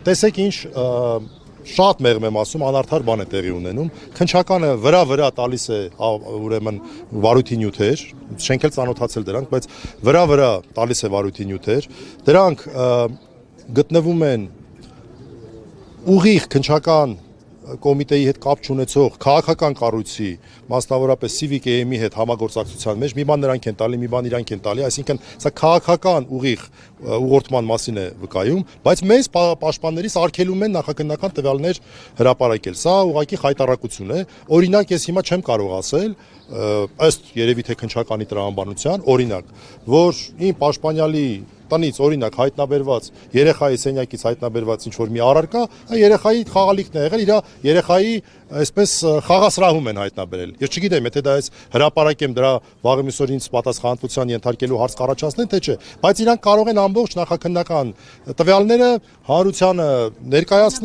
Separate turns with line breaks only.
Տեսեք ինչ շատ մեղմ եմ ասում, անարդար բան է տեղի ունենում, քննչականը վրա տալիս է ուրեմն վարույթի նյութեր, չենք էլ ծանոթացել դրանք, բայց վրա տալիս է վարույթի նյութեր, դրանք գտնվում են ուղիղ քննչական կոմիտեի հետ կապ չունեցող քաղաքական կառույցի, մասնավորապես Civic AM-ի հետ համագործակցության մեջ, մի բան նրանք են տալի, մի բան իրանք են տալի, այսինքն սա քաղաքական ուղիղ ուղղորդման մասին է վկայում, բայց մեզ պաշտպաններից արգելում են նախաքննական տվյալներ հրապարակել։ Սա ուղղակի խայտառակություն է։ Օրինակ, ես հիմա չեմ կարող ասել, ըստ երևի թե քննչականի տրամաբանության, օրինակ, որ իմ պաշտպանյալի տնից օրինակ հայտնաբերված երեխայի սենյակից հայտնաբերված ինչ որ մի առարկա, երեխայի խաղալիքն է եղել, իր երեխայի այսպես խաղասրահում են հայտնաբերել։ Ես չգիտեմ, եթե դա այս հրապարակեմ դրա վաղը մյուս օր ինձ պատասխանատվության ենթարկելու հարց կառաջացնեն, թե չէ, բայց իրանք կարող են ամբողջ նախաքննական տվյալները հանրությանը ներկայացնել